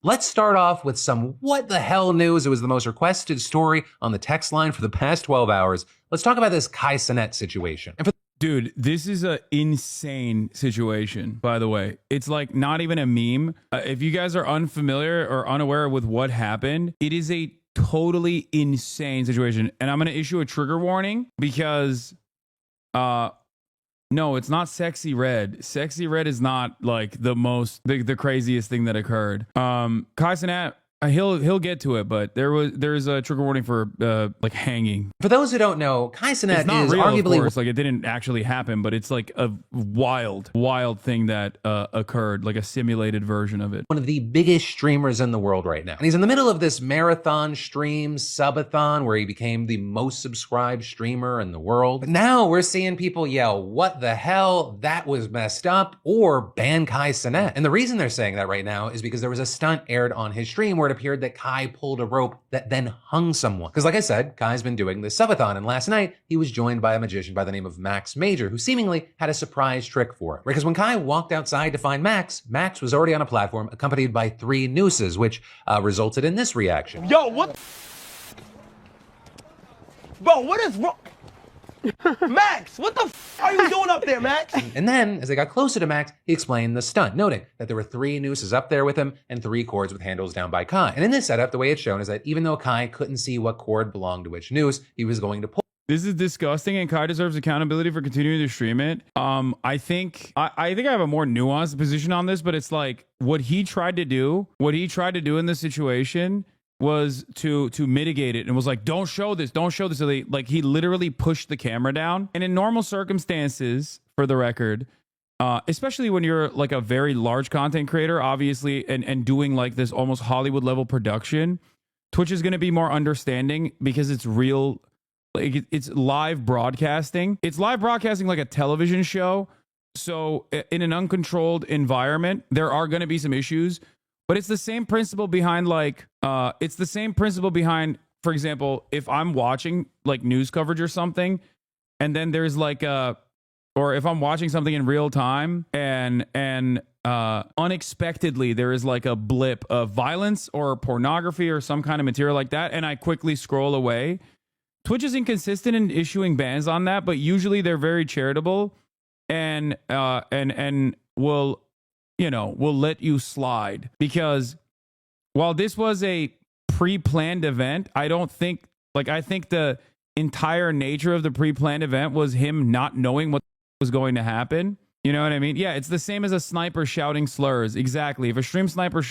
Let's start off with some what the hell news. It was the most requested story on the text line for the past 12 hours. Let's talk about this Hasan situation. Dude, this is an insane situation, by the way. It's like not even a meme. If you guys are unfamiliar or unaware with what happened, it is a totally insane situation. And I'm going to issue a trigger warning because, no, it's not Sexy Red. Sexy Red is not like the craziest thing that occurred. Hasan, he'll get to it, but there's a trigger warning for like hanging. For those who don't know, Hasan is real, arguably, of course, like it didn't actually happen, but it's like a wild thing that occurred, like a simulated version of it. One of the biggest streamers in the world right now. And he's in the middle of this marathon stream, subathon, where he became the most subscribed streamer in the world. But now we're seeing people yell, "What the hell? That was messed up," or ban Hasan. And the reason they're saying that right now is because there was a stunt aired on his stream where it appeared that Kai pulled a rope that then hung someone. Because like I said, Kai's been doing this subathon, and last night he was joined by a magician by the name of Max Major, who seemingly had a surprise trick for him. Because when Kai walked outside to find Max was already on a platform accompanied by 3 nooses, which resulted in this reaction. Yo, what? Bro, what is wrong? Max, what the f are you doing up there, Max? And then, as they got closer to Max, he explained the stunt, noting that there were 3 nooses up there with him and 3 cords with handles down by Kai. And in this setup, the way it's shown is that even though Kai couldn't see what cord belonged to which noose, he was going to pull. This is disgusting, and Kai deserves accountability for continuing to stream it. I think I have a more nuanced position on this, but it's like what he tried to do in this situation was to mitigate it, and was like, don't show this. So he literally pushed the camera down. And in normal circumstances, for the record, especially when you're like a very large content creator, obviously, and doing like this almost Hollywood level production, Twitch is going to be more understanding because it's real. Like it's live broadcasting. It's live broadcasting like a television show. So in an uncontrolled environment, there are going to be some issues. But it's the same principle behind for example, if I'm watching like news coverage or something, and then there's like or if I'm watching something in real time and unexpectedly there is like a blip of violence or pornography or some kind of material like that, and I quickly scroll away. Twitch is inconsistent in issuing bans on that, but usually they're very charitable and will let you slide, because while this was a pre-planned event, I think the entire nature of the pre-planned event was him not knowing what was going to happen. You know what I mean? Yeah, it's the same as a sniper shouting slurs. Exactly. If a stream sniper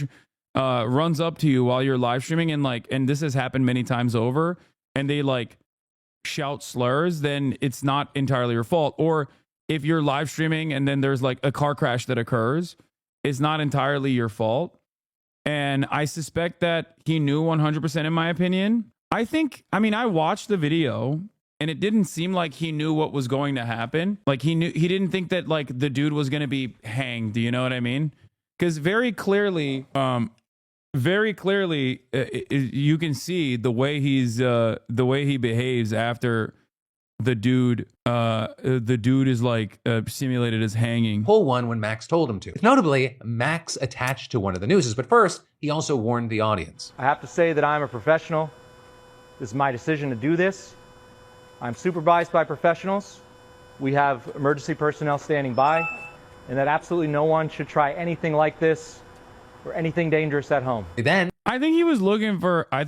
runs up to you while you're live streaming and this has happened many times over, and they like shout slurs, then it's not entirely your fault. Or if you're live streaming and then there's like a car crash that occurs, it's not entirely your fault. And I suspect that he knew 100%, in my opinion. I watched the video and it didn't seem like he knew what was going to happen. Like he didn't think that like the dude was going to be hanged. Do you know what I mean? Because very clearly, you can see the way he behaves after the dude is like simulated as hanging. Pull one when Max told him to. Notably, Max attached to one of the nooses, but first, he also warned the audience. I have to say that I'm a professional. This is my decision to do this. I'm supervised by professionals. We have emergency personnel standing by, and that absolutely no one should try anything like this or anything dangerous at home. Then, I think he was looking for, I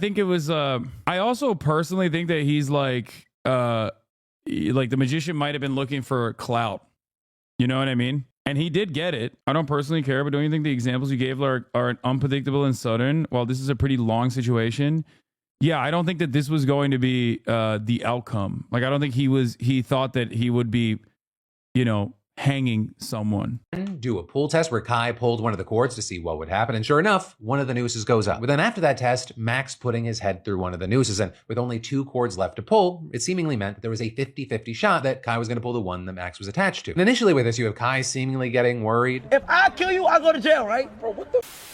also personally think that he's like the magician might have been looking for clout. You know what I mean? And he did get it. I don't personally care, but don't you think the examples you gave are unpredictable and sudden? While this is a pretty long situation, yeah, I don't think that this was going to be the outcome. Like, I don't think he thought that he would be, hanging someone. Do a pull test where Kai pulled one of the cords to see what would happen, and sure enough, one of the nooses goes up. But then after that test, Max putting his head through one of the nooses, and with only 2 cords left to pull, it seemingly meant that there was a 50-50 shot that Kai was going to pull the one that Max was attached to. And initially with this, you have Kai seemingly getting worried. If I kill you, I go to jail, right? Bro, what the f?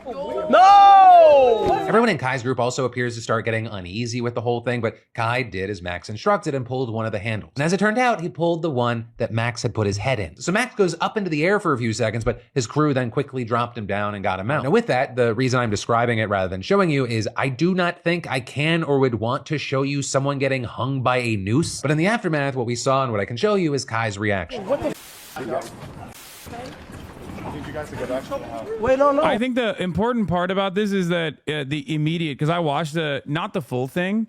No! Everyone in Kai's group also appears to start getting uneasy with the whole thing, but Kai did as Max instructed and pulled one of the handles. And as it turned out, he pulled the one that Max had put his head in. So Max goes up into the air for a few seconds, but his crew then quickly dropped him down and got him out. Now with that, the reason I'm describing it rather than showing you is I do not think I can or would want to show you someone getting hung by a noose. But in the aftermath, what we saw and what I can show you is Kai's reaction. What the Wait, no. I think the important part about this is that the immediate, because I watched not the full thing,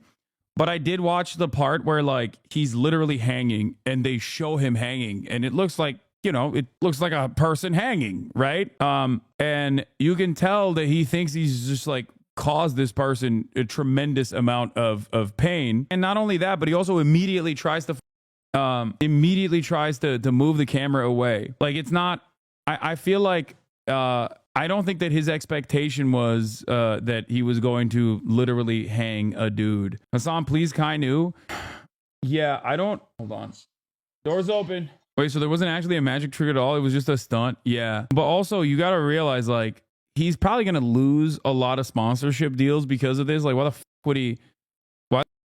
but I did watch the part where like he's literally hanging and they show him hanging and it looks like, you know, it looks like a person hanging, right? And you can tell that he thinks he's just like caused this person a tremendous amount of pain. And not only that, but he also immediately tries to move the camera away. Like it's not, I feel like, I don't think that his expectation was that he was going to literally hang a dude. Hasan, please, Kai knew. Yeah, I don't, hold on. Doors open. Wait, so there wasn't actually a magic trick at all? It was just a stunt? Yeah. But also, you got to realize, like, he's probably going to lose a lot of sponsorship deals because of this. Like, why the fuck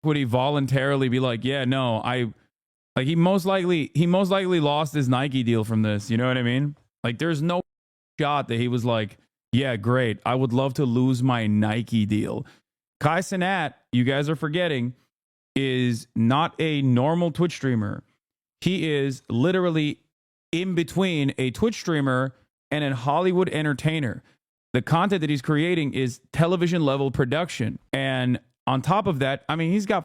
would he voluntarily be like, yeah, no, like, he most likely lost his Nike deal from this. You know what I mean? Like, there's no shot that he was like, yeah, great, I would love to lose my Nike deal. Kai Cenat, you guys are forgetting, is not a normal Twitch streamer. He is literally in between a Twitch streamer and a Hollywood entertainer. The content that he's creating is television level production. And on top of that, I mean, he's got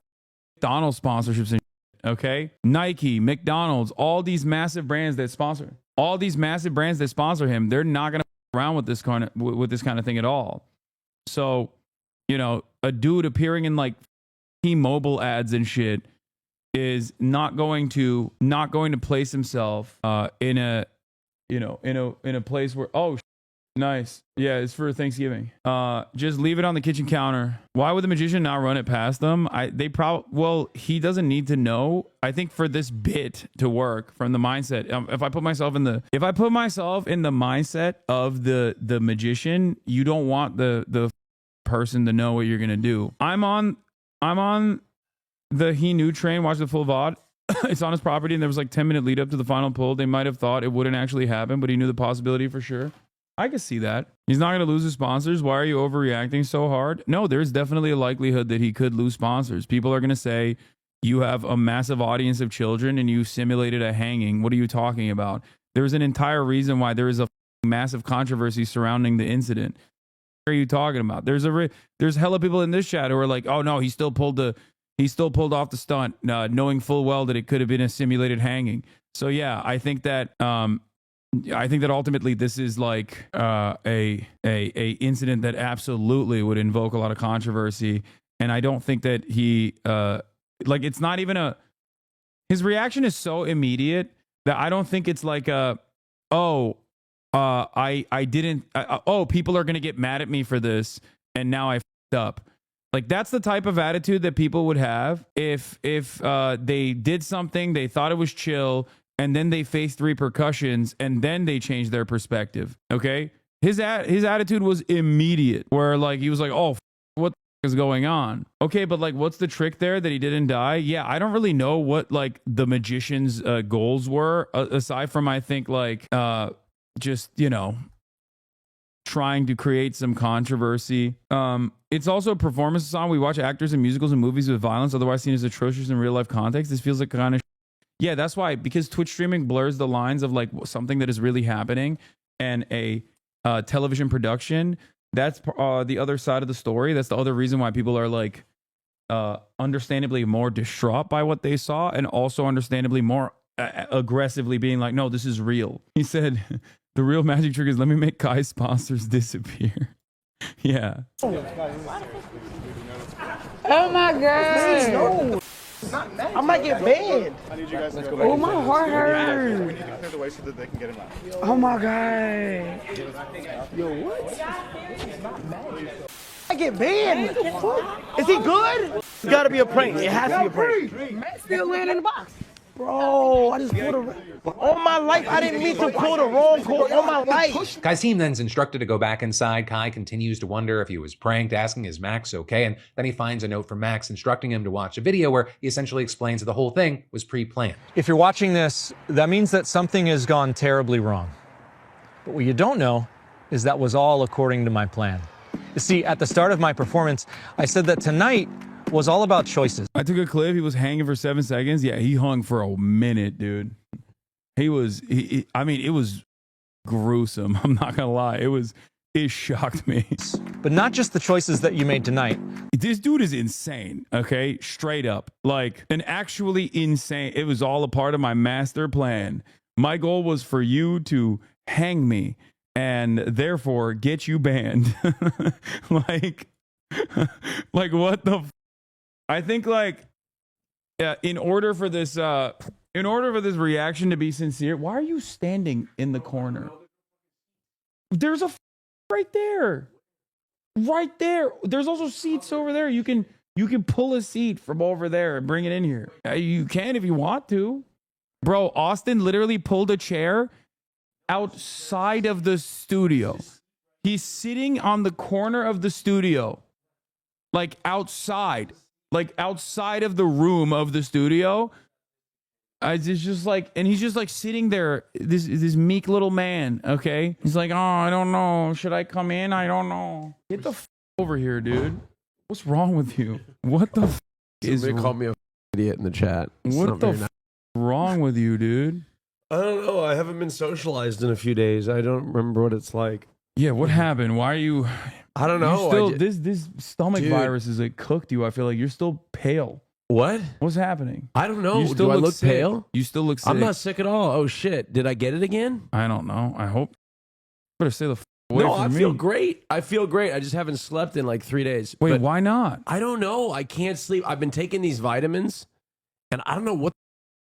McDonald's sponsorships and shit, okay? Nike, McDonald's, all these massive brands that sponsor him, they're not going to around with this kind of thing at all. So, you know, a dude appearing in like T-Mobile ads and shit is not going to place himself in a place where, oh, nice, yeah, it's for Thanksgiving. Just leave it on the kitchen counter. Why would the magician not run it past them? He doesn't need to know. I think for this bit to work from the mindset, if I put myself in the mindset of the magician, you don't want the person to know what you're gonna do. I'm on the he knew train, watch the full VOD. It's on his property and there was like 10-minute lead up to the final pull. They might have thought it wouldn't actually happen, but he knew the possibility for sure. I can see that. He's not going to lose his sponsors. Why are you overreacting so hard? No, there's definitely a likelihood that he could lose sponsors. People are going to say, you have a massive audience of children and you simulated a hanging. What are you talking about? There's an entire reason why there is a massive controversy surrounding the incident. What are you talking about? There's hella people in this chat who are like, oh no, he still pulled off the stunt, knowing full well that it could have been a simulated hanging. So yeah, I think that ultimately this is like a incident that absolutely would invoke a lot of controversy, and I don't think that he it's not even his reaction is so immediate that I don't think it's like people are gonna get mad at me for this and now I fucked up. Like that's the type of attitude that people would have if they did something, they thought it was chill, and then they faced repercussions, and then they changed their perspective. Okay, his attitude was immediate, where like he was like, "Oh, what the is going on?" Okay, but like, what's the trick there that he didn't die? Yeah, I don't really know what like the magician's goals were, aside from I think like just trying to create some controversy. It's also a performance song. We watch actors in musicals and movies with violence, otherwise seen as atrocious in real life context. This feels like kind of yeah, that's why, because Twitch streaming blurs the lines of like something that is really happening and a television production. That's the other side of the story. That's the other reason why people are like understandably more distraught by what they saw, and also understandably more aggressively being like, no, this is real. He said, the real magic trick is let me make Kai's sponsors disappear. Yeah. Oh my god. I might get banned. I need you guys to go Oh, my heart hurts. We need to clear the way so that they can get him out. Oh my god. Yo, what? I get banned. What the fuck? Is he good? It's gotta be a prank. It has to be a prank. Matt's still laying in the box. Bro, I just pulled a... All my life, I didn't mean to pull the wrong cord. All my life. Kai's team then's instructed to go back inside. Kai continues to wonder if he was pranked, asking is Max okay? And then he finds a note from Max instructing him to watch a video where he essentially explains that the whole thing was pre-planned. If you're watching this, that means that something has gone terribly wrong. But what you don't know is that was all according to my plan. You see, at the start of my performance, I said that tonight was all about choices. I took a clip. He was hanging for 7 seconds. Yeah, he hung for a minute, dude. He was, I mean, it was gruesome. I'm not going to lie. It shocked me. But not just the choices that you made tonight. This dude is insane, okay? Straight up. Like, an actually insane. It was all a part of my master plan. My goal was for you to hang me and therefore get you banned. like what the I think like in order for this reaction to be sincere, why are you standing in the corner? There's a right there. Right there. There's also seats over there. You can pull a seat from over there and bring it in here. You can if you want to. Bro, Austin literally pulled a chair outside of the studio. He's sitting on the corner of the studio. Like outside of the room of the studio. It's just like, and he's just like sitting there, this meek little man, okay? He's like, oh, I don't know. Should I come in? I don't know. Get the over here, dude. What's wrong with you? What the is Somebody called me a idiot in the chat. What the wrong with you, dude? I don't know. I haven't been socialized in a few days. I don't remember what it's like. Yeah, what happened? Why are you... I don't know. Still, this stomach virus is like cooked you. I feel like you're still pale. What? What's happening? I don't know. You still Do I look sick. pale? You still look sick. I'm not sick at all. Oh shit! Did I get it again? I don't know. I hope. Better stay the away No, from I me. feel great. I feel great. I just haven't slept in like 3 days. Wait, But why not? I don't know. I can't sleep. I've been taking these vitamins, and I don't know what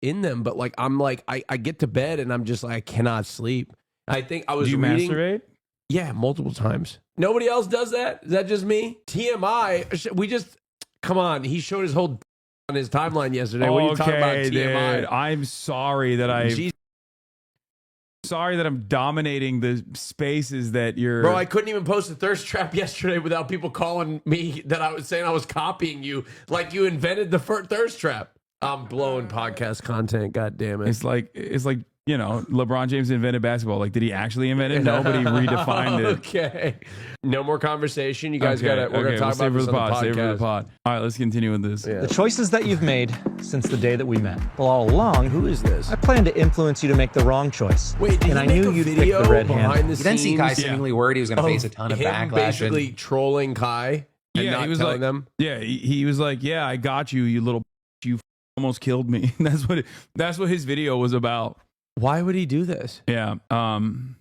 in them. But like, I'm like, I get to bed and I'm just like, I cannot sleep. I think I was Do you reading. masturbate? Yeah, multiple times. Nobody else does that? Is that just me? TMI. We just come on. He showed his whole on his timeline yesterday. What are you talking about? TMI. Dude. I'm sorry that I'm dominating the spaces that you're. Bro, I couldn't even post a thirst trap yesterday without people calling me that I was saying I was copying you, like you invented the thirst trap. I'm blowing podcast content. God damn it! It's like you know, LeBron James invented basketball. Like, did he actually invent it? No, but he redefined it. Okay. No more conversation. You guys got to. We're gonna talk about this on the podcast. Save for the pod. All right, let's continue with this. The choices that you've made since the day that we met. Well, all along, Who is this? I planned to influence you to make the wrong choice. Wait, did and he I make knew a you'd pick video the red behind hand. the You then see Kai scenes? seemingly worried he was going to face a ton of him backlash. basically trolling Kai and Yeah, not he was telling like, them. Yeah, he was like, yeah, I got you, you little. You almost killed me. That's what his video was about. Why would he do this? Yeah.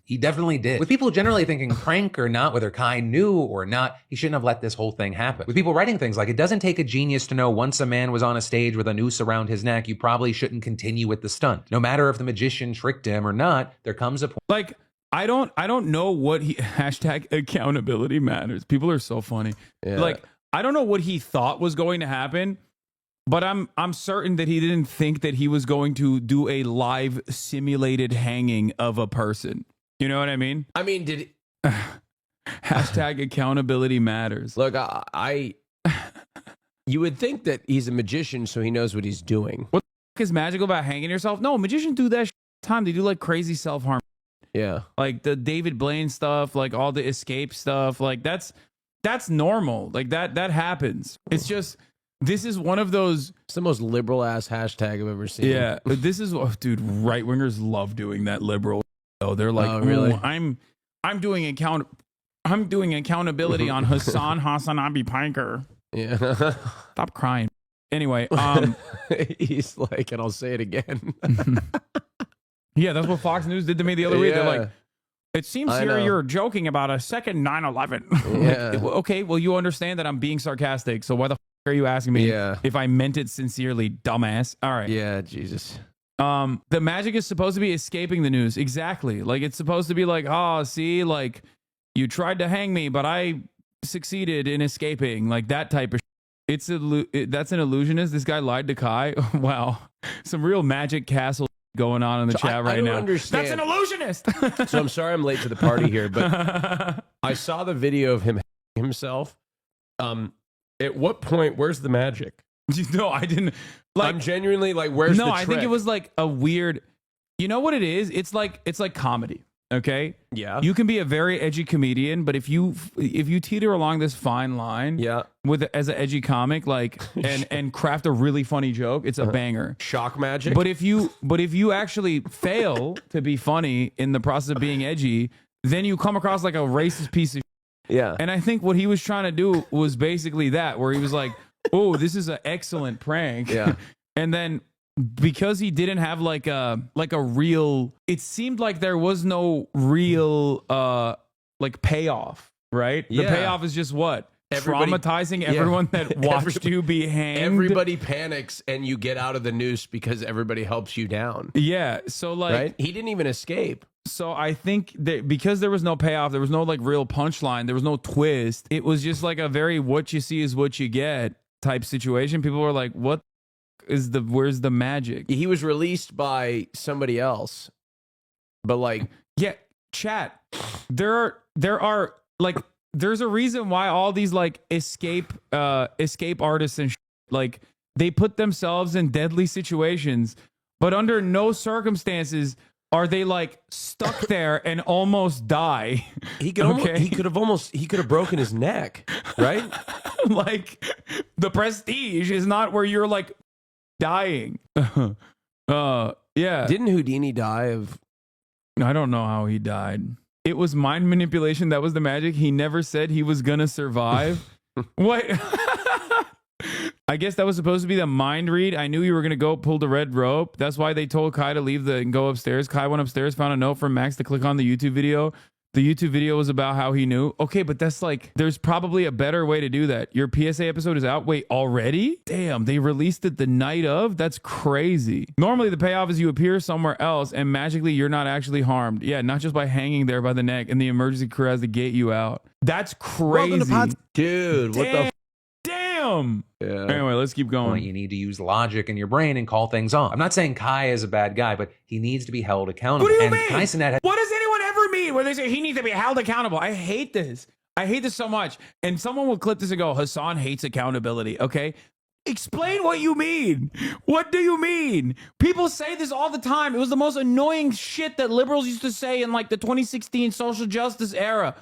He definitely did. With people generally thinking prank or not, whether Kai knew or not, he shouldn't have let this whole thing happen. With people writing things like, it doesn't take a genius to know once a man was on a stage with a noose around his neck, you probably shouldn't continue with the stunt. No matter if the magician tricked him or not, there comes a point. Like, I don't know what he hashtag accountability matters. People are so funny. Yeah. Like, I don't know what he thought was going to happen. But I'm certain that he didn't think that he was going to do a live simulated hanging of a person. You know what I mean? I mean, did Hashtag accountability matters. look? You would think that he's a magician, so he knows what he's doing. What the f- is magical about hanging yourself? No, magicians do that time. They do like crazy self-harm. Yeah. Like the David Blaine stuff, like all the escape stuff. Like that's normal. Like that happens. It's just... This is one of those. It's the most liberal ass hashtag I've ever seen. Yeah, but this is, dude. Right wingers love doing that liberal. Oh, they're like, oh, really? I'm doing accountability on HasanAbi Piker. Yeah. Stop crying. Anyway, he's like, and I'll say it again. yeah, that's what Fox News did to me the other week. They're like, it seems I here know. you're joking about a second 9/11. Yeah. Like, okay, well, you understand that I'm being sarcastic. So why the are you asking me if I meant it sincerely, dumbass? All right. Yeah, Jesus. The magic is supposed to be escaping the news. Exactly. Like it's supposed to be like, oh, see, like you tried to hang me, but I succeeded in escaping. Like that type of. That's an illusionist. This guy lied to Kai. Wow. some real Magic Castle going on in the chat right now. Understand. That's an illusionist. So I'm sorry I'm late to the party here, but I saw the video of him himself. At what point? Where's the magic? No, I didn't. Like, I'm genuinely like, where's the trick? I think it was like a weird. You know what it is? It's like comedy. Okay. Yeah. You can be a very edgy comedian, but if you teeter along this fine line, yeah, as an edgy comic, like and craft a really funny joke, it's a banger. Shock magic. But if you actually fail to be funny in the process of being edgy, then you come across like a racist piece of. Yeah. And I think what he was trying to do was basically that, where he was like, "Oh, this is an excellent prank." Yeah. And then because he didn't have like a real, it seemed like there was no real like payoff, right? Yeah. The payoff is just what? Traumatizing yeah. everyone that watched you be hanged. Everybody panics and you get out of the noose because everybody helps you down. Yeah. So like, right? He didn't even escape. So I think that because there was no payoff, there was no like real punchline, there was no twist. It was just like a very what you see is what you get type situation. People were like, "What is where's the magic?" He was released by somebody else, but like, yeah, chat. There are like, there's a reason why all these like escape artists and like they put themselves in deadly situations, but under no circumstances are they like stuck there and almost die. He could he could have broken his neck, right? Like the Prestige is not where you're like dying. Yeah. Didn't Houdini die of? I don't know how he died. It was mind manipulation. That was the magic. He never said he was gonna survive. What? I guess that was supposed to be the mind read. I knew you were gonna go pull the red rope. That's why they told Kai to leave and go upstairs. Kai went upstairs, found a note from Max to click on the YouTube video. The YouTube video was about how he knew. Okay, but that's like, there's probably a better way to do that. Your PSA episode is out. Wait, already? Damn, they released it the night of? That's crazy. Normally the payoff is you appear somewhere else and magically you're not actually harmed. Yeah, not just by hanging there by the neck and the emergency crew has to get you out. That's crazy. Dude, what the Damn. Yeah. Anyway, let's keep going. You need to use logic in your brain and call things off. I'm not saying Kai is a bad guy, but he needs to be held accountable. What do you and mean? Kai What does anyone ever mean when they say he needs to be held accountable? I hate this. I hate this so much. And someone will clip this and go, Hasan hates accountability. Okay. Explain what you mean. What do you mean? People say this all the time. It was the most annoying shit that liberals used to say in like the 2016 social justice era.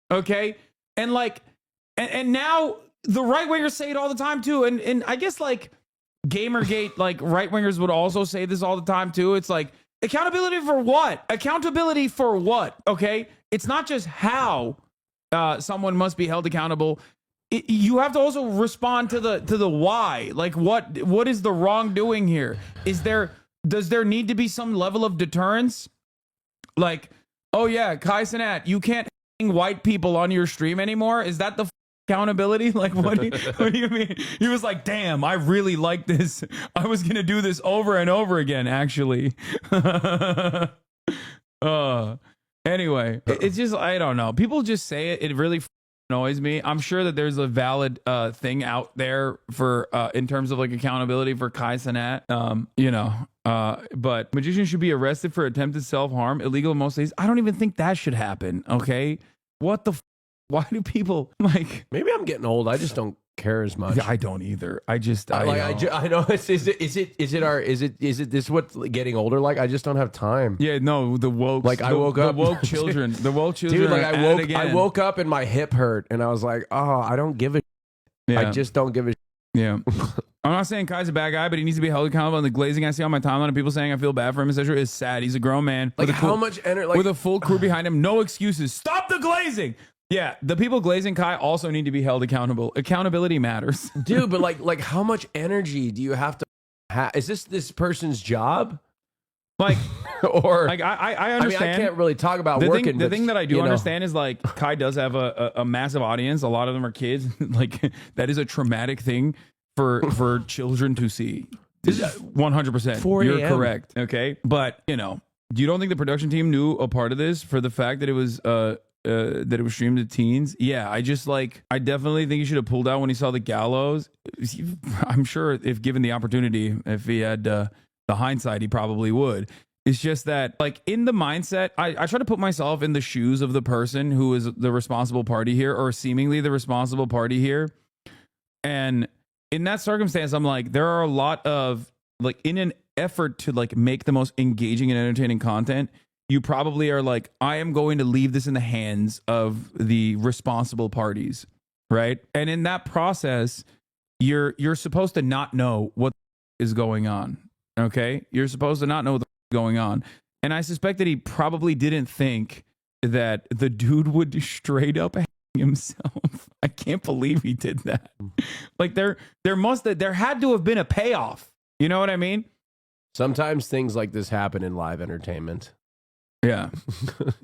Okay. And like, and now the right wingers say it all the time too. And I guess like Gamergate, like right wingers would also say this all the time too. It's like, accountability for what? Accountability for what? Okay. It's not just how someone must be held accountable. You have to also respond to the why. Like what is the wrongdoing here? Does there need to be some level of deterrence? Like, oh yeah, Kai Cenat, you can't hang white people on your stream anymore. Is that the accountability? Like, what do you mean? He was like, damn, I really like this. I was gonna do this over and over again, actually. Anyway, it's just, I don't know. People just say it. It really annoys me. I'm sure that there's a valid thing out there for in terms of like accountability for Kai Cenat. But magicians should be arrested for attempted self-harm, illegal in most states. I don't even think that should happen. Okay, what the why do people like? Maybe I'm getting old. I just don't care as much. I don't either. I know. Is it this what getting older like? I just don't have time. Yeah, no, the woke. Like I woke up. The woke children. The woke children. Dude, like I woke up and my hip hurt, and I was like, oh, I don't give a. Yeah. I just don't give a. Yeah. I'm not saying Kai's a bad guy, but he needs to be held accountable. And the glazing I see on my timeline of people saying I feel bad for him, etc., is sad. He's a grown man. Like how much energy? Like, with a full crew behind him, no excuses. Stop the glazing. Yeah, the people glazing Kai also need to be held accountable. Accountability matters. Dude, but like how much energy do you have to have? Is this person's job? Like, or like I understand. I mean, I can't really talk about the working. The thing that I do understand is like Kai does have a massive audience. A lot of them are kids. Like that is a traumatic thing for children to see. 100%. You're correct. Okay, but you don't think the production team knew a part of this for the fact that it was streamed to teens? Yeah, I definitely think he should have pulled out when he saw the gallows. I'm sure if given the opportunity, if he had the hindsight, he probably would. It's just that, like, in the mindset, I try to put myself in the shoes of the person who is the responsible party here, or seemingly the responsible party here. And in that circumstance, I'm like, there are a lot of, like, in an effort to, like, make the most engaging and entertaining content, you probably are like, I am going to leave this in the hands of the responsible parties, right? And in that process, you're supposed to not know what is going on, okay? You're supposed to not know what's going on. And I suspect that he probably didn't think that the dude would straight up hang himself. I can't believe he did that. Like, there had to have been a payoff. You know what I mean? Sometimes things like this happen in live entertainment. Yeah.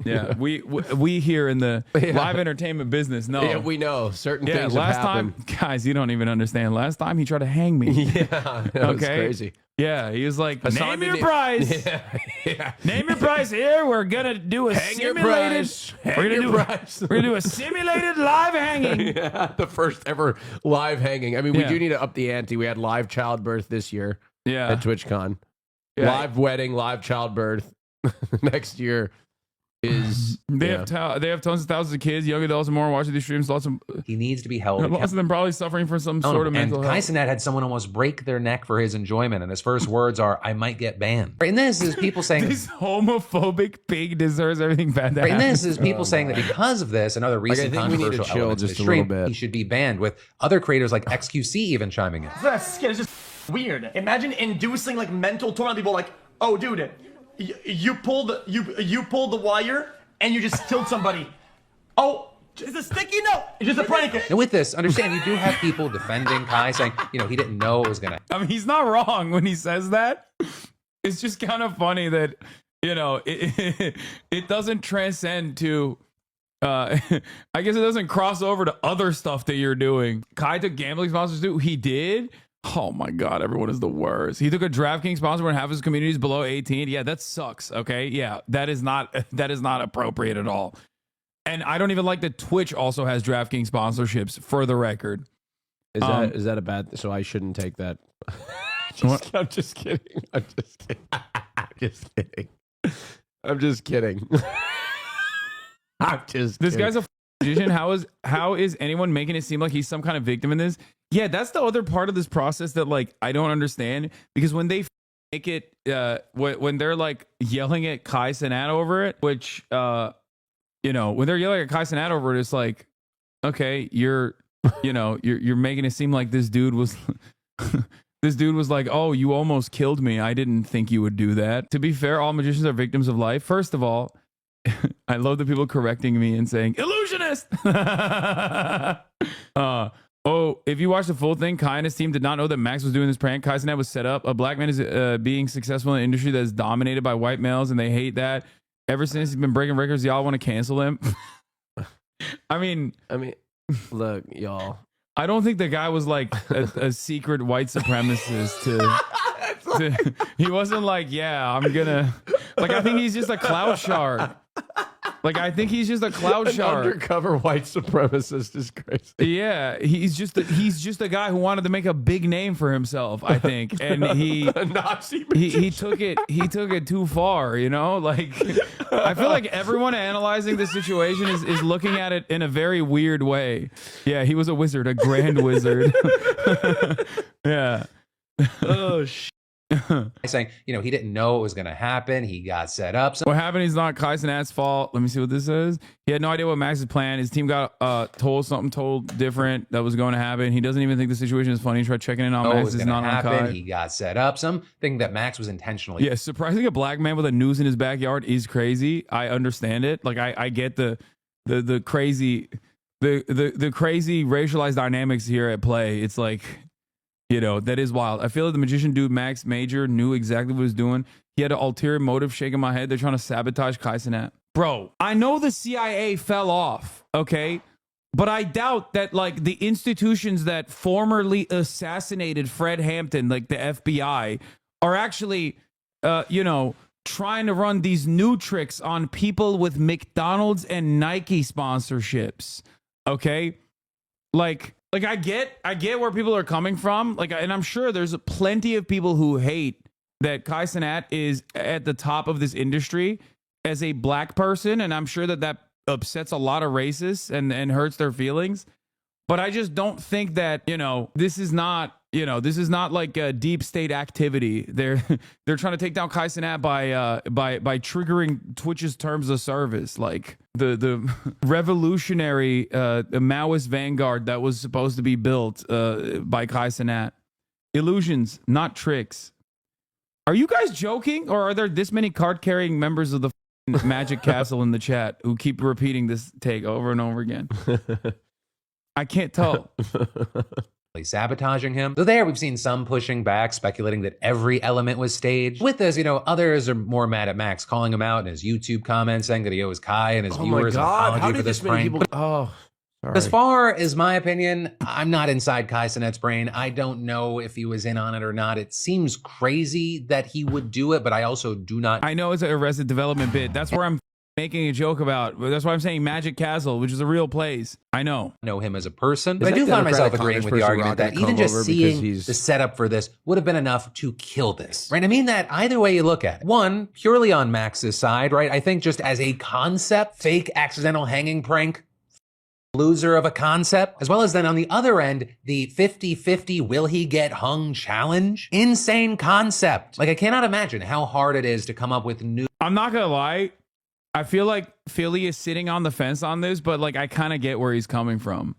Yeah. We here in the live entertainment business know. Yeah, we know certain things last have happened. time, guys, you don't even understand. Last time he tried to hang me. Yeah, that was crazy. Yeah, he was like, Hasan name your price. Yeah. Name your price here. We're gonna do a simulated. We're gonna do a simulated live hanging. Yeah, the first ever live hanging. I mean, we do need to up the ante. We had live childbirth this year. Yeah. At TwitchCon. Yeah. Live wedding, live childbirth. Next year is they have tons of thousands of kids, young adults, and more watching these streams. Lots of He needs to be held lots of them probably suffering from some sort of and mental health. HasanAbi had someone almost break their neck for his enjoyment, and his first words are, "I might get banned." And this is people saying This homophobic pig deserves everything bad to and happen. this is people saying that because of this and other recent I think we need to controversial chill elements of just the a little stream, bit. he should be banned. With other creators like XQC even chiming in. It's just weird. Imagine inducing like mental torment on people. Like, oh, dude, you pulled the wire and you just killed somebody. Oh, it's a sticky note. It's just a prank. And with this, understand you do have people defending Kai, saying he didn't know it was gonna. I mean, he's not wrong when he says that. It's just kind of funny that it doesn't transcend to. I guess it doesn't cross over to other stuff that you're doing. Kai took gambling sponsors too. He did. Oh my God, everyone is the worst. He took a DraftKings sponsor when half his community is below 18. Yeah, that sucks. Okay, yeah, that is not appropriate at all. And I don't even like that Twitch also has DraftKings sponsorships. For the record, is that a bad? So I shouldn't take that. I'm just kidding. I'm just kidding. I'm just kidding. I'm just kidding. I'm just. This guy's a magician. How is anyone making it seem like he's some kind of victim in this? Yeah, that's the other part of this process that, like, I don't understand, because when they make it, when they're like yelling at HasanAbi over it, which, when they're yelling at HasanAbi over it, it's like, okay, you're making it seem like this dude was, this dude was like, oh, you almost killed me. I didn't think you would do that. To be fair, all magicians are victims of life. First of all, I love the people correcting me and saying illusionist. Oh, if you watch the full thing, Kai and his team did not know that Max was doing this prank. HasanAbi was set up. A black man is being successful in an industry that is dominated by white males, and they hate that. Ever since he's been breaking records, y'all want to cancel him. I mean, look, y'all. I don't think the guy was like a secret white supremacist. He wasn't like, yeah, I'm gonna. Like, I think he's just a clout shark. Like, I think he's just a cloud shark. Undercover white supremacist is crazy. Yeah, he's just a guy who wanted to make a big name for himself, I think, and he took it too far. Like, I feel like everyone analyzing this situation is looking at it in a very weird way. Yeah, he was a wizard, a grand wizard. Yeah. Oh shit. Saying, he didn't know it was going to happen. He got set up. What happened is not HasanAbi's fault. Let me see what this says. He had no idea what Max's plan. His team got told different that was going to happen. He doesn't even think the situation is funny. He tried checking in on Max. It's not on Kai. He got set up. Something that Max was intentionally. Yeah, surprising a black man with a noose in his backyard is crazy. I understand it. Like, I get the crazy the crazy racialized dynamics here at play. It's like, that is wild. I feel like the magician dude, Max Major, knew exactly what he was doing. He had an ulterior motive. Shaking my head. They're trying to sabotage HasanAbi. Bro, I know the CIA fell off, okay? But I doubt that, like, the institutions that formerly assassinated Fred Hampton, like the FBI, are actually, trying to run these new tricks on people with McDonald's and Nike sponsorships, okay? Like I get where people are coming from. Like, and I'm sure there's plenty of people who hate that Kai Cenat is at the top of this industry as a black person, and I'm sure that upsets a lot of racists and hurts their feelings. But I just don't think that, this is not like a deep state activity. They're trying to take down Kai Cenat by triggering Twitch's terms of service, like the revolutionary Maoist vanguard that was supposed to be built by Kai Cenat. Illusions, not tricks. Are you guys joking, or are there this many card-carrying members of the Magic Castle in the chat who keep repeating this take over and over again? I can't tell. Sabotaging him. So there we've seen some pushing back, speculating that every element was staged. With this, others are more mad at Max, calling him out in his YouTube comments, saying that he owes Kai and his viewers an apology for this prank. Sorry. As far as my opinion, I'm not inside Kai Cenat's brain. I don't know if he was in on it or not. It seems crazy that he would do it, but I also do not. I know it's an Arrested Development bit. That's where I'm making a joke about. That's why I'm saying Magic Castle, which is a real place. I know him as a person, but I do find myself agreeing with the argument that even just seeing the setup for this would have been enough to kill this, right? I mean that either way you look at it. One, purely on Max's side, right? I think just as a concept, fake accidental hanging prank, loser of a concept, as well as then on the other end, the 50-50 will he get hung challenge. Insane concept. Like, I cannot imagine how hard it is to come up with new. I'm not gonna lie. I feel like Philly is sitting on the fence on this, but like I kind of get where he's coming from.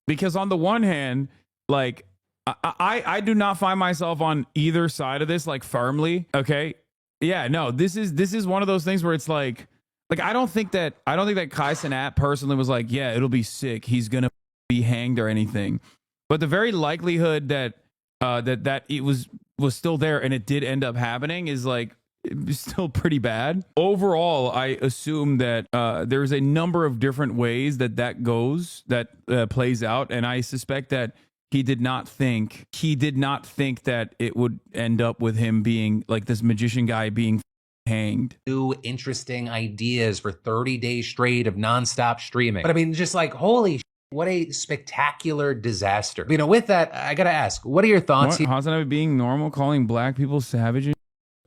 Because on the one hand, like I do not find myself on either side of this like firmly. Okay. Yeah, no, this is one of those things where it's like I don't think that Kai Cenat personally was like, yeah, it'll be sick, he's gonna be hanged or anything. But the very likelihood that that it was still there and it did end up happening is like it's still pretty bad. Overall, I assume that there's a number of different ways that plays out, and I suspect that he did not think that it would end up with him being like this magician guy being hanged. New interesting ideas for 30 days straight of nonstop streaming. But I mean, just like, holy what a spectacular disaster. With that, I gotta ask, what are your thoughts here? HasanAbi being normal, calling black people savages?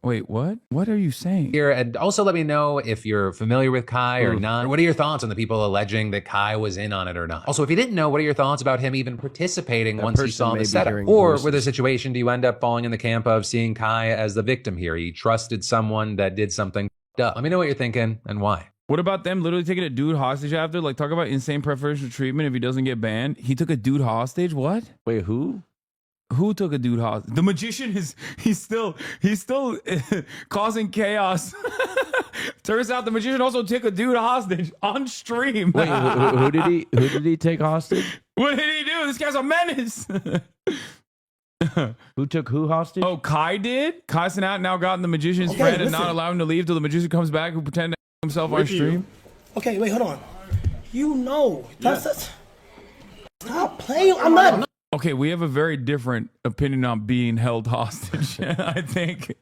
Wait, what? What are you saying? Here, and also let me know if you're familiar with Kai or not. What are your thoughts on the people alleging that Kai was in on it or not? Also, if you didn't know, what are your thoughts about him even participating once he saw the setup? Or with a situation, do you end up falling in the camp of seeing Kai as the victim here? He trusted someone that did something up. Let me know what you're thinking and why. What about them literally taking a dude hostage after? Like, talk about insane preferential treatment if he doesn't get banned. He took a dude hostage? What? Wait, who? Who took a dude hostage? The magician he's still causing chaos. Turns out the magician also took a dude hostage on stream. Wait, who did he take hostage? What did he do? This guy's a menace. Who took who hostage? Oh, Kai did? Kai Cenat now gotten the magician's friend and not allowed him to leave till the magician comes back who pretended to himself on stream. Okay, wait, hold on. That's stop playing. I'm not. Okay, we have a very different opinion on being held hostage. I think,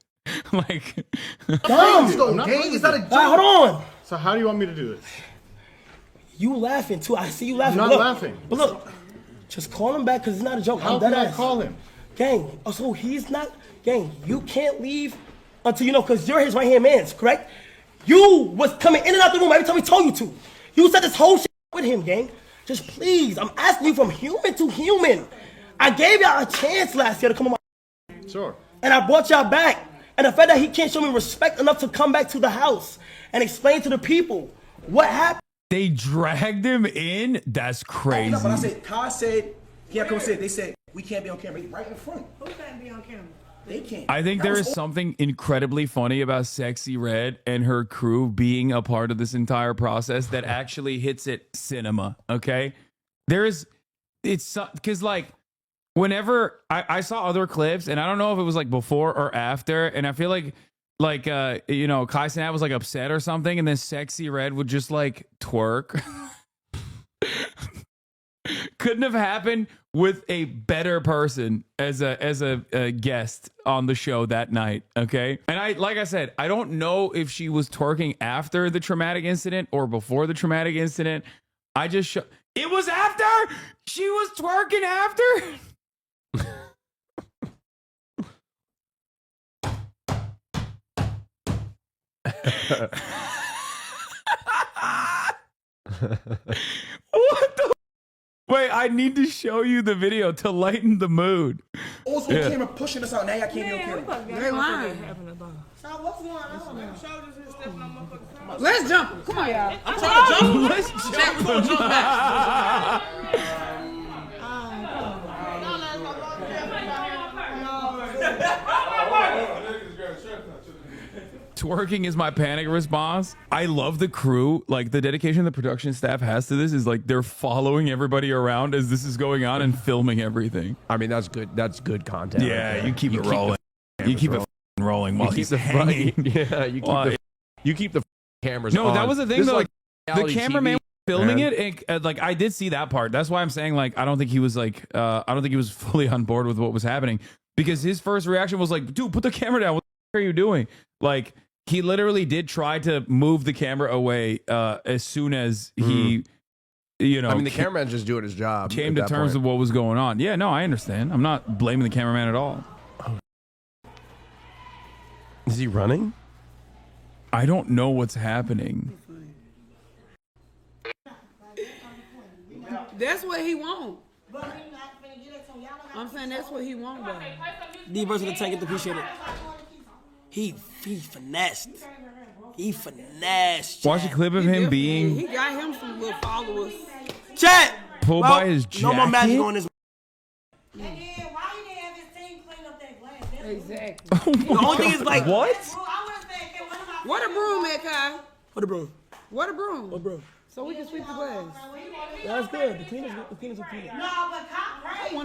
like, dumb. Is that a joke? Hold on. So how do you want me to do this? You laughing too? I see you laughing. I'm not laughing. But look, just call him back because it's not a joke. How can I call him? Gang. Oh, so he's not. Gang, you can't leave until because you're his right hand man, correct? You was coming in and out the room every time he told you to. You said this whole shit with him, gang. Just please, I'm asking you from human to human. I gave y'all a chance last year to come on my Sure. And I brought y'all back. And the fact that he can't show me respect enough to come back to the house and explain to the people what happened. They dragged him in? That's crazy. But I said, Kai said, yeah, come said, they said, we can't be on camera. Right in front. Who can't be on camera? They can't. I think there is something incredibly funny about Sexy Red and her crew being a part of this entire process that actually hits it cinema, okay? It's because like, whenever I saw other clips, and I don't know if it was like before or after, and I feel like Kai Cenat was like upset or something, and then Sexy Red would just like twerk. Couldn't have happened with a better person as a guest on the show that night, okay? And like I said, I don't know if she was twerking after the traumatic incident or before the traumatic incident. It was after? She was twerking after? What the? Wait, I need to show you the video to lighten the mood. Also, Yeah. camera pushing us out. Now y'all can't be on camera. They lying. So what's going on? Let's jump. Come on, y'all. I'm trying to jump. Let's Jack, we're gonna jump back. Twerking is my panic response. I love the crew. Like, the dedication the production staff has to this is like they're following everybody around as this is going on and filming everything. I mean, that's good. That's good content. Yeah, you keep it rolling. You keep it rolling while he's hanging. Yeah, you keep the cameras No, on. that was the thing This is though. like The reality cameraman TV, filming man. it, and, like, I did see that part. That's why I'm saying, like, I don't think he was like, I don't think he was fully on board with what was happening, because his first reaction was like, dude, put the camera down. What the heck are you doing? Like, he literally did try to move the camera away as soon as he, you know, I mean, the cameraman's just doing his job. came to terms with what was going on. Yeah, no, I understand. I'm not blaming the cameraman at all. Is he running? I don't know what's happening. That's what he want. I'm saying that's what he want, though. D versus the tank, appreciate it. He finessed. He finessed. Watch a clip of him being He got him some little followers. Chat. pulled by his jacket. No more magic on this. Exactly. The only thing is like What? What a broom at, Kai? What a broom. What a broom? What broom? So we can sweep the glass. That's good. The cleaners are clean.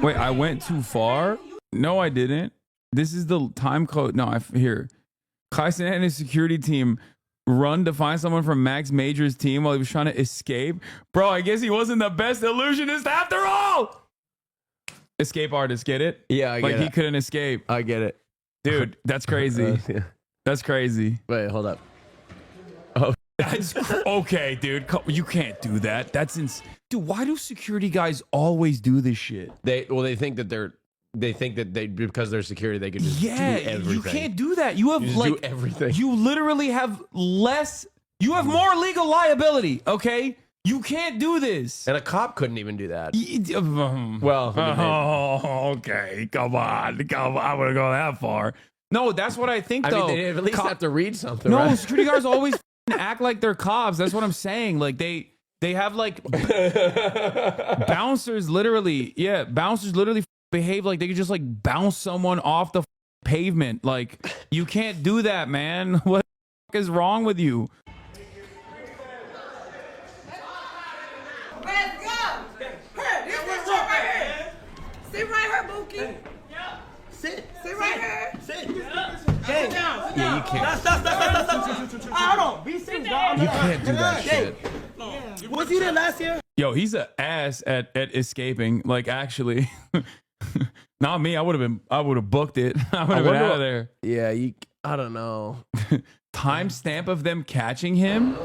Wait, I went too far? No, I didn't. This is the time code. No, here. Hasan and his security team run to find someone from Max Major's team while he was trying to escape. Bro, I guess he wasn't the best illusionist after all. Escape artist, get it? Yeah, I get Like, he it. couldn't escape. I get it. Dude, that's crazy. Yeah. That's crazy. Wait, hold up. That's okay, dude. You can't do that. That's dude, why do security guys always do this shit? They think that because they're security, they can just do everything. You can't do that. You have You just do everything. You literally have you have more legal liability, okay? You can't do this. And a cop couldn't even do that. Well, okay. Come on. I wouldn't go that far. No, that's what I think, I though. mean, they at least have to read something. No, right? security guards always act like they're cops. That's what I'm saying. Like, they have, like, bouncers literally behave like they could just, like, bounce someone off the pavement. Like, you can't do that, man. What the is wrong with you? Let's go. Sit right here, Bookie. Sit. Sit right here. Sit. Gang. Yeah, you can't. Stop. Hold on. Be serious, dog. You can't do that shit. Was you there last year? Yo, he's an ass at escaping. Like, actually, not me. I would have booked it. I would have been out of there. Yeah, I don't know. Timestamp of them catching him.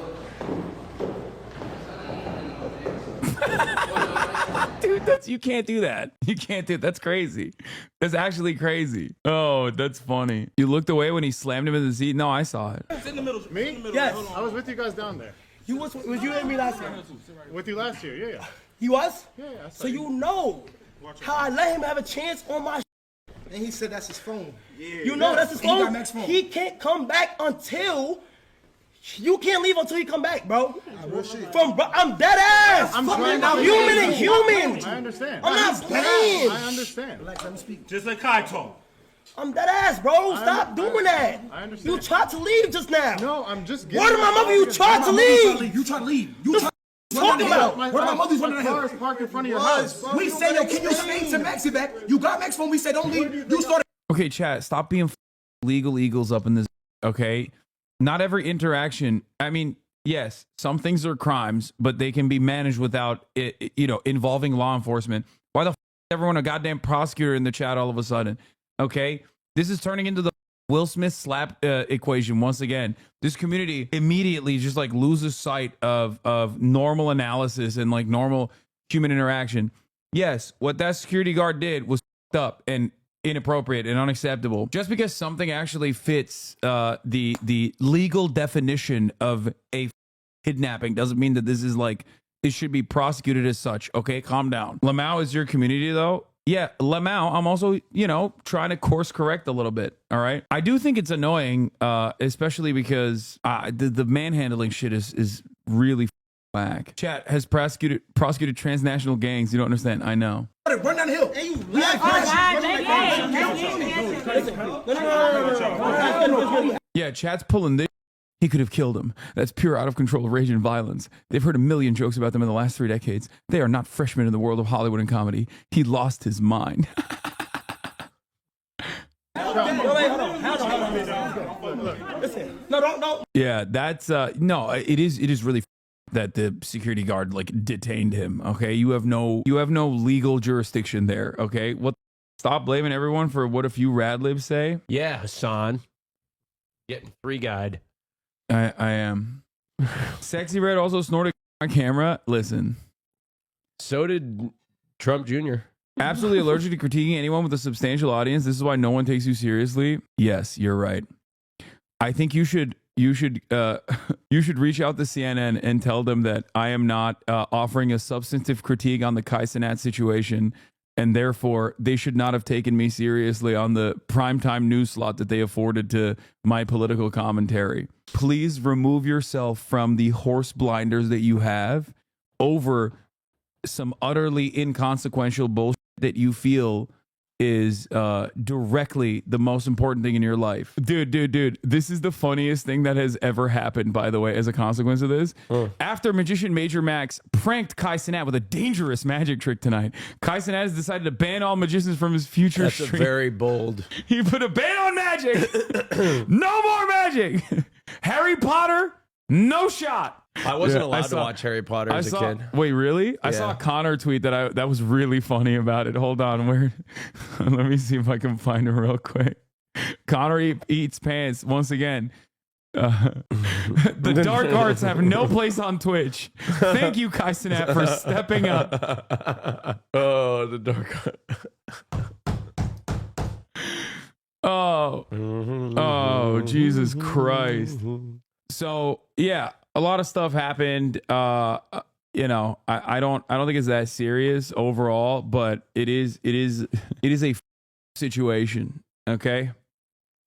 Dude, you can't do that. You can't do that's crazy. That's actually crazy. Oh, that's funny. You looked away when he slammed him in the seat. No, I saw it. Sit in the middle. Me? Yes. I was with you guys down there. You was you and me last year? With you last year, yeah. You was? Yeah, I saw So you know how I let him have a chance on my. And he said that's his phone. You know that's his And he got phone. Mac's phone. He can't come back until. You can't leave until he come back, bro. I'm dead ass. I'm Fuck trying it. to- Human and human. I understand. I'm not playing. I understand. Relax, let me speak. Just like Kai told. I'm dead ass, bro. Stop doing that. I understand. You tried to leave just now. No, I'm just getting. Word of my mother, you tried to leave. You tried to leave. You tried Talking about. What about mother's running My the car hill? is parked in front of your house. We said, yo, can you speak to Maxie back? You got Max's phone. We said, don't leave. You started. Okay, chat, stop being legal eagles up in this. Okay, not every interaction. I mean, yes, some things are crimes, but they can be managed without it, involving law enforcement. Why the is everyone a goddamn prosecutor in the chat all of a sudden? Okay, this is turning into the Will Smith slap equation once again. This community immediately just like loses sight of normal analysis and like normal human interaction. Yes, what that security guard did was up, and inappropriate and unacceptable. Just because something actually fits the legal definition of a kidnapping doesn't mean that this is like, it should be prosecuted as such. Okay, calm down. Lamau is your community though. Yeah, Lamau, I'm also, you know, trying to course correct a little bit. All right. I do think it's annoying, especially because the manhandling shit is really whack. Chat has prosecuted transnational gangs. You don't understand. I know. Run down the hill. Hey, you Yeah, chat's pulling this. He could have killed him. That's pure out of control rage and violence. They've heard a million jokes about them in the last 3 decades. They are not freshmen in the world of Hollywood and comedy. He lost his mind. Listen, no, don't. Yeah, that's no. It is really that the security guard like detained him. Okay, you have no legal jurisdiction there. Okay, what? Stop blaming everyone for what a few rad libs say. Yeah, Hasan. Getting free guide. I am. Sexy Red also snorted on camera. Listen. So did Trump Jr. Absolutely allergic to critiquing anyone with a substantial audience. This is why no one takes you seriously. Yes, you're right. I think you should reach out to CNN and tell them that I am not offering a substantive critique on the Hasanat situation, and therefore they should not have taken me seriously on the primetime news slot that they afforded to my political commentary. Please remove yourself from the horse blinders that you have over some utterly inconsequential bullshit that you feel is directly the most important thing in your life. Dude, this is the funniest thing that has ever happened, by the way, as a consequence of this. After magician Major Max pranked Hasanat with a dangerous magic trick tonight, Hasanat has decided to ban all magicians from his future That's stream. a very bold. He put a ban on magic. No more magic. Harry Potter, no shot. I wasn't allowed to watch Harry Potter as a kid. Wait, really? I saw a Connor tweet that was really funny about it. Hold on, let me see if I can find it real quick. Connor eats pants once again. The dark arts have no place on Twitch. Thank you, Hasanat, for stepping up. Oh, the dark. Oh, Jesus Christ. So yeah, a lot of stuff happened. You know, I don't think it's that serious overall, but it is a situation. Okay.